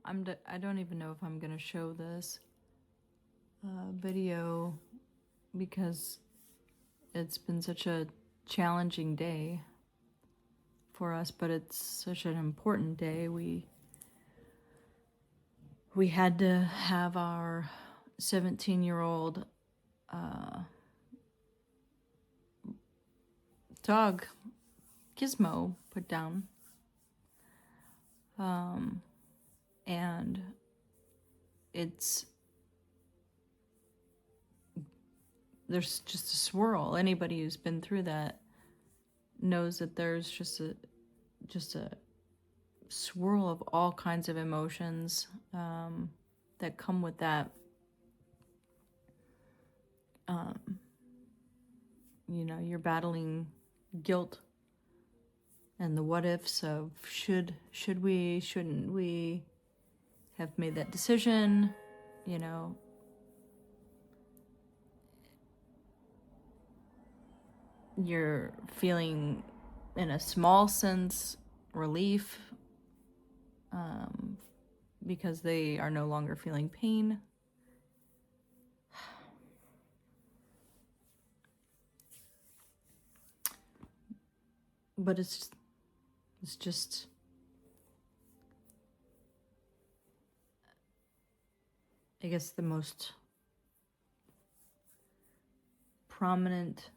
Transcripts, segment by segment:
I don't even know if I'm gonna show this video because it's been such a challenging day for us, but it's such an important day. We had to have our 17-year-old dog Gizmo put down, and there's just a swirl. Anybody who's been through that knows that there's just a swirl of all kinds of emotions that come with that. You're battling guilt and the what ifs of should we, shouldn't we have made that decision, You're feeling, in a small sense, relief because they are no longer feeling pain. But it's just I guess the most prominent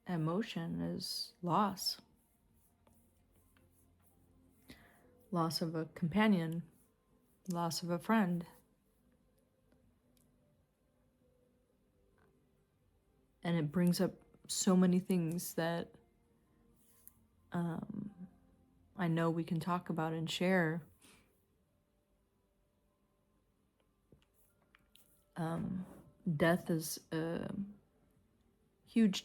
emotion is loss. Loss of a companion, loss of a friend. And it brings up so many things that I know we can talk about and share. Death is a huge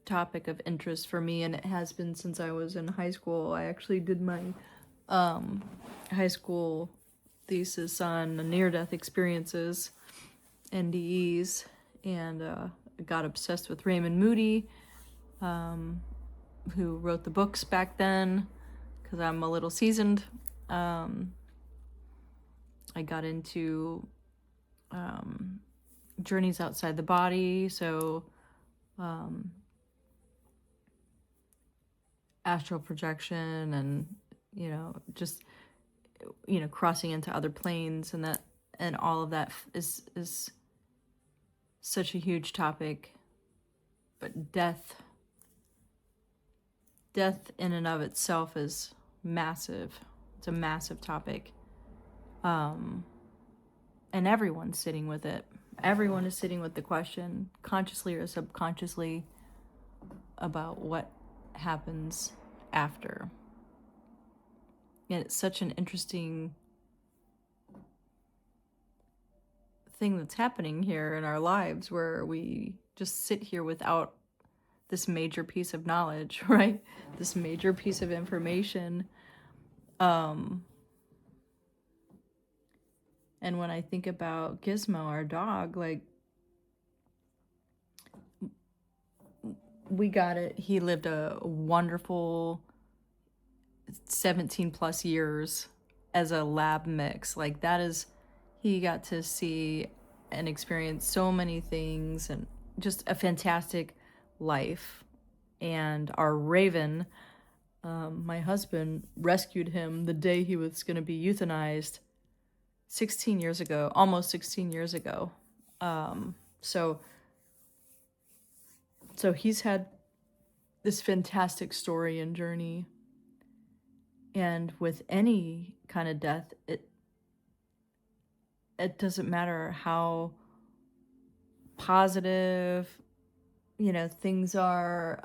topic of interest for me, and it has been since I was in high school. I actually did my high school thesis on near-death experiences, NDEs, and got obsessed with Raymond Moody, who wrote the books back then, because I'm a little seasoned. I got into journeys outside the body, so astral projection and just crossing into other planes, and all of that is such a huge topic. But death in and of itself is massive. It's a massive topic, and everyone's sitting with it. Everyone is sitting with the question, consciously or subconsciously, about what happens after. And it's such an interesting thing that's happening here in our lives, where we just sit here without this major piece of knowledge, right? This major piece of information. And when I think about Gizmo, our dog, we got it. He lived a wonderful 17 plus years as a lab mix. He got to see and experience so many things, and just a fantastic life. And our Raven, my husband rescued him the day he was going to be euthanized 16 years ago, almost 16 years ago. So he's had this fantastic story and journey. And with any kind of death, it doesn't matter how positive, things are.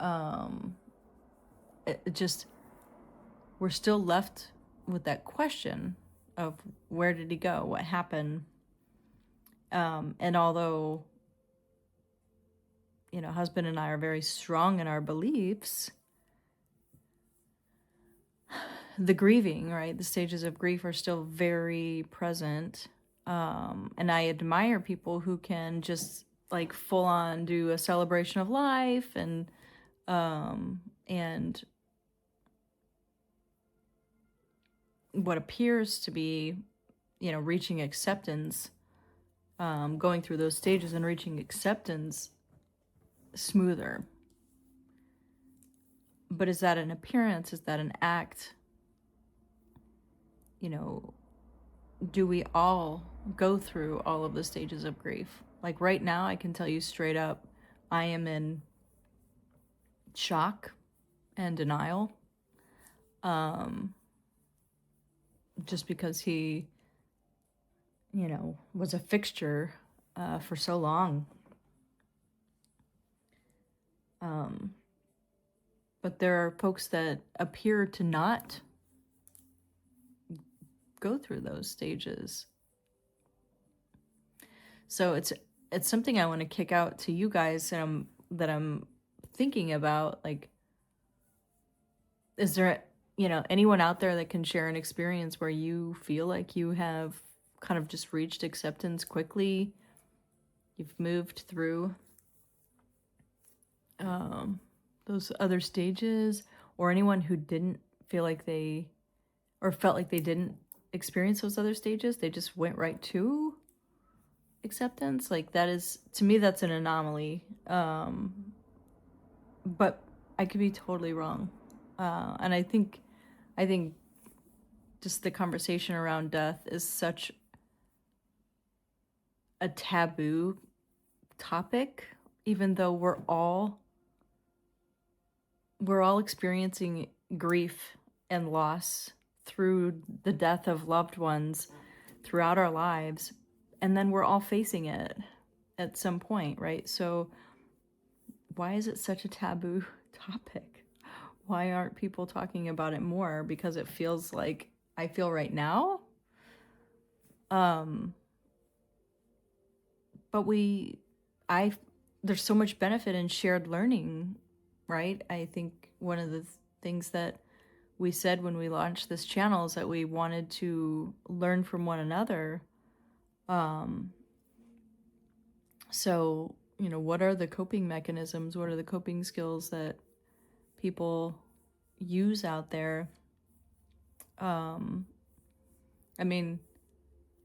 We're still left with that question of where did he go? What happened? And although, husband and I are very strong in our beliefs, the grieving, right? The stages of grief are still very present. And I admire people who can just full on do a celebration of life and what appears to be, reaching acceptance, going through those stages and reaching acceptance smoother. But is that an appearance? Is that an act? Do we all go through all of the stages of grief? Like right now, I can tell you straight up, I am in shock and denial. Just because he, was a fixture for so long. But there are folks that appear to not go through those stages. So it's something I want to kick out to you guys that I'm thinking about. Like, is there anyone out there that can share an experience where you feel like you have kind of just reached acceptance quickly? You've moved through those other stages, or anyone who didn't feel like they, or felt like they didn't experience those other stages, they just went right to acceptance. Like, that is, to me, that's an anomaly. But I could be totally wrong. And I think just the conversation around death is such a taboo topic, even though we're all experiencing grief and loss through the death of loved ones throughout our lives, and then we're all facing it at some point, right? So why is it such a taboo topic? Why aren't people talking about it more? Because it feels like I feel right now. But there's so much benefit in shared learning, right? I think one of the things that we said when we launched this channel is that we wanted to learn from one another. So, what are the coping mechanisms? What are the coping skills that people use out there? I mean,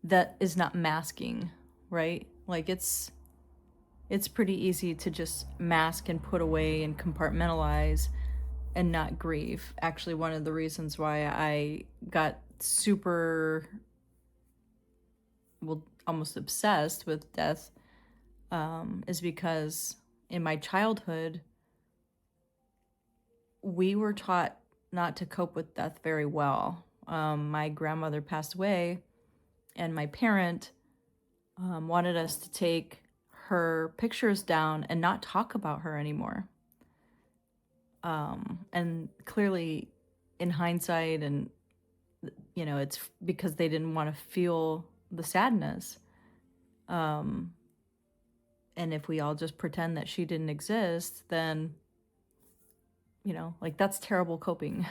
that is not masking, right? Like, it's pretty easy to just mask and put away and compartmentalize and not grieve. Actually, one of the reasons why I got super, well, almost obsessed with death is because in my childhood, we were taught not to cope with death very well. My grandmother passed away, and my parent wanted us to take her pictures down and not talk about her anymore. And clearly, in hindsight, and it's because they didn't want to feel the sadness. And if we all just pretend that she didn't exist, then like, that's terrible coping.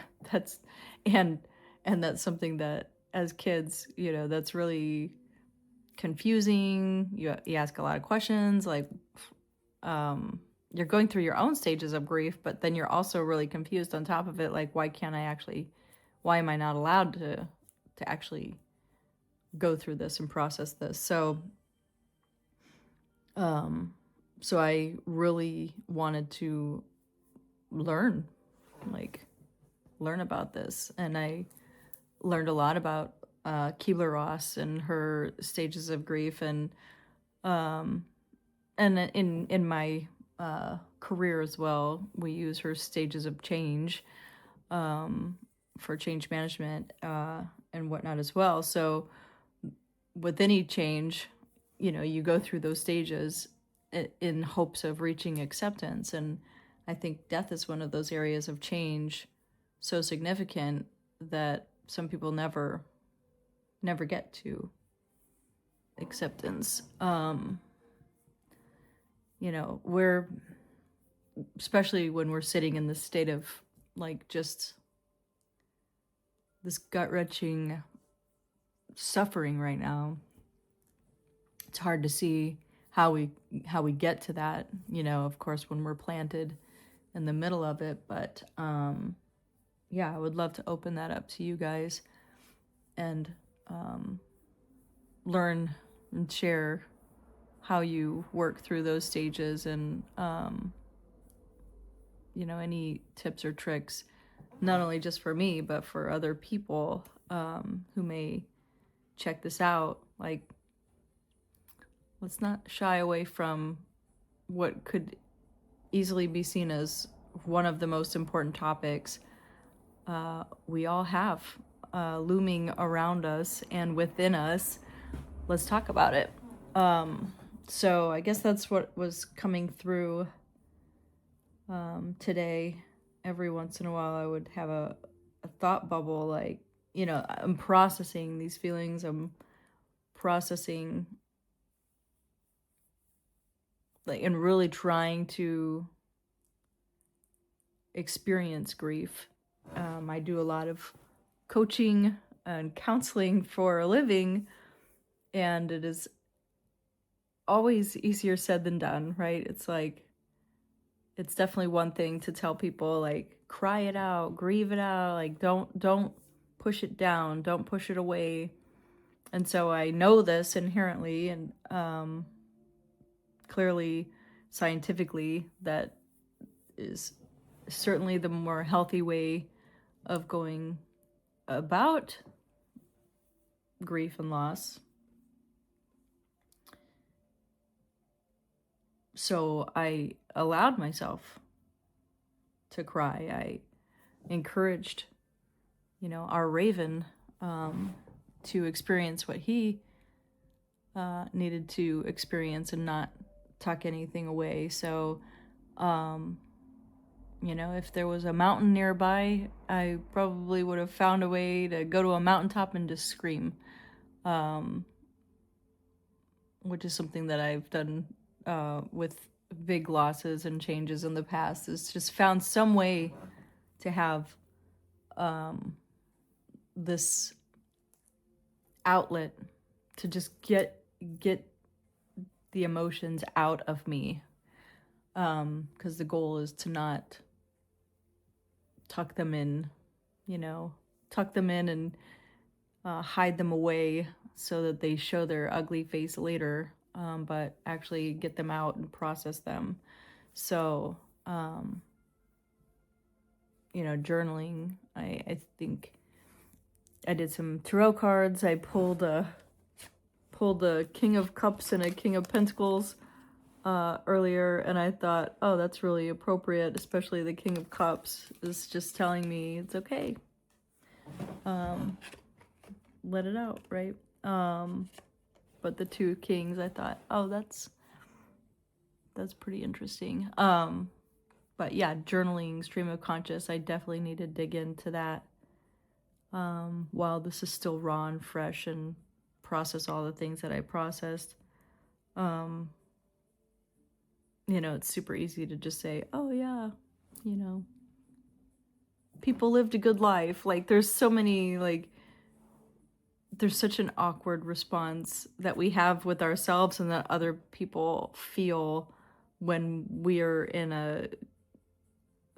And that's something that as kids, that's really confusing. You ask a lot of questions, like, you're going through your own stages of grief, but then you're also really confused on top of it. Like, why am I not allowed to actually go through this and process this? So I really wanted to learn about this. And I learned a lot about Kubler-Ross and her stages of grief. And in my career as well, we use her stages of change for change management and whatnot as well. So with any change, you go through those stages in hopes of reaching acceptance. And I think death is one of those areas of change so significant that some people never get to acceptance. We're, especially when we're sitting in this state of, like, just this gut-wrenching suffering right now, it's hard to see how we get to that, of course, when we're planted in the middle of it. But yeah, I would love to open that up to you guys. and learn and share how you work through those stages, and any tips or tricks, not only just for me but for other people who may check this out. Like, let's not shy away from what could easily be seen as one of the most important topics we all have looming around us and within us. Let's talk about it. So I guess that's what was coming through today. Every once in a while I would have a thought bubble, like, I'm processing these feelings. I'm processing, like, and really trying to experience grief. I do a lot of coaching and counseling for a living, and it is always easier said than done, right? It's like, it's definitely one thing to tell people, like, cry it out, grieve it out, like, don't push it down, don't push it away. And so I know this inherently, and clearly scientifically that is certainly the more healthy way of going about grief and loss. So I allowed myself to cry. I encouraged, our Raven to experience what he needed to experience and not tuck anything away. So, if there was a mountain nearby, I probably would have found a way to go to a mountaintop and just scream, which is something that I've done with big losses and changes in the past, is just found some way to have this outlet to just get the emotions out of me, because the goal is to not tuck them in and hide them away so that they show their ugly face later, but actually get them out and process them. So, journaling, I think I did some tarot cards. I pulled a King of Cups and a King of Pentacles earlier, and I thought, oh, that's really appropriate, especially the King of Cups is just telling me it's okay. Let it out, right? But the two Kings, I thought, oh, that's pretty interesting. But yeah, journaling, stream of conscious, I definitely need to dig into that while this is still raw and fresh, and process all the things that I processed. It's super easy to just say, oh yeah, people lived a good life. Like, there's so many, like, there's such an awkward response that we have with ourselves and that other people feel when we're in a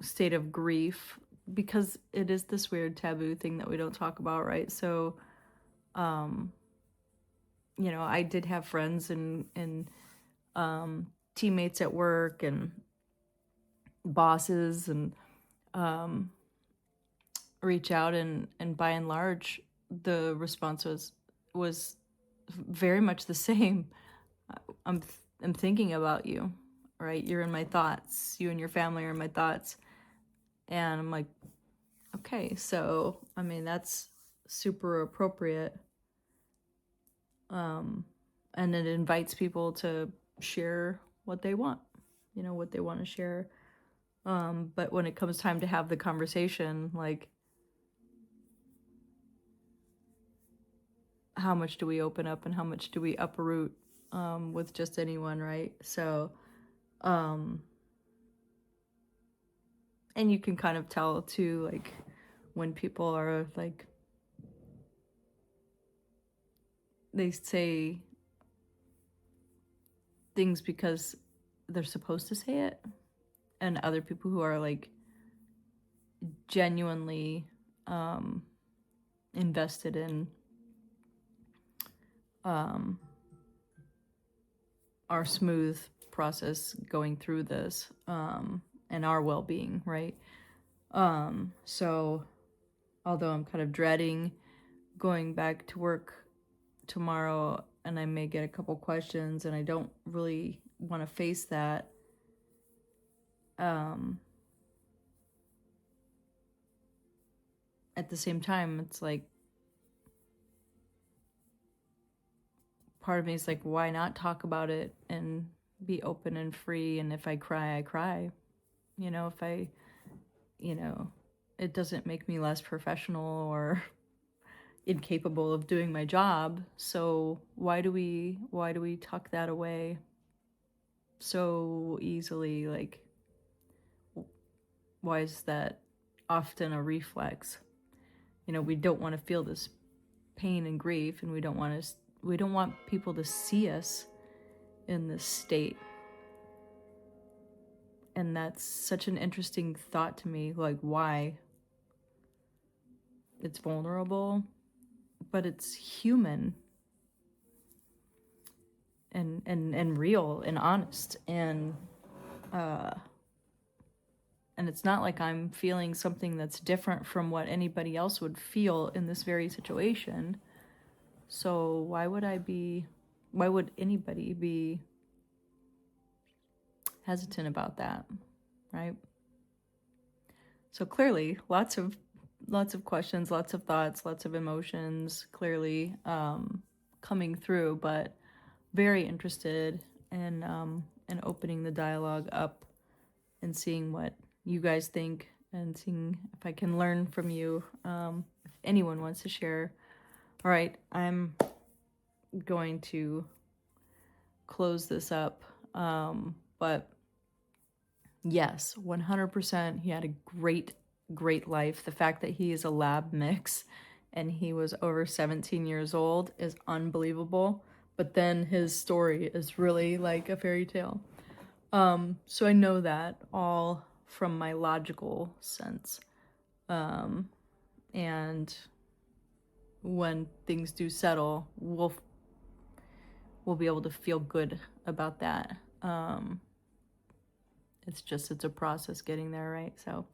state of grief, because it is this weird taboo thing that we don't talk about, right? So, I did have friends and teammates at work and bosses and reach out, and by and large the response was very much the same. I'm thinking about you, right? You're in my thoughts. You and your family are in my thoughts. And I'm like, okay, so I mean, that's super appropriate. And it invites people to share what they want, what they want to share. But when it comes time to have the conversation, like, how much do we open up and how much do we uproot with just anyone, right? So, and you can kind of tell too, like, when people are like, they say things because they're supposed to say it, and other people who are like genuinely invested in our smooth process going through this, and our well-being, right? So although I'm kind of dreading going back to work tomorrow, and I may get a couple questions, and I don't really want to face that, at the same time, it's like, part of me is like, why not talk about it and be open and free? And if I cry, I cry. If I, it doesn't make me less professional or incapable of doing my job. So why do we tuck that away so easily? Like, why is that often a reflex? We don't want to feel this pain and grief, and we don't want people to see us in this state. And that's such an interesting thought to me, like, why? It's vulnerable, but it's human and real and honest, and it's not like I'm feeling something that's different from what anybody else would feel in this very situation. So why would anybody be hesitant about that, right? So clearly, lots of questions, lots of thoughts, lots of emotions, clearly coming through, but very interested in opening the dialogue up and seeing what you guys think, and seeing if I can learn from you, if anyone wants to share. All right, I'm going to close this up, but yes, 100%, he had a great life. The fact that he is a lab mix and he was over 17 years old is unbelievable, but then his story is really like a fairy tale. So I know that all from my logical sense. And when things do settle, we'll be able to feel good about that. It's a process getting there, right? So,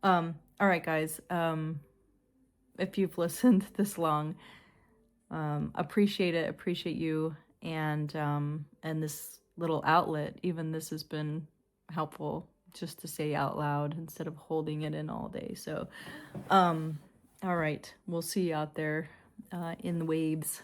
all right, guys. If you've listened this long, appreciate it. Appreciate you, and this little outlet. Even this has been helpful, just to say out loud instead of holding it in all day. So, all right, we'll see you out there in the waves.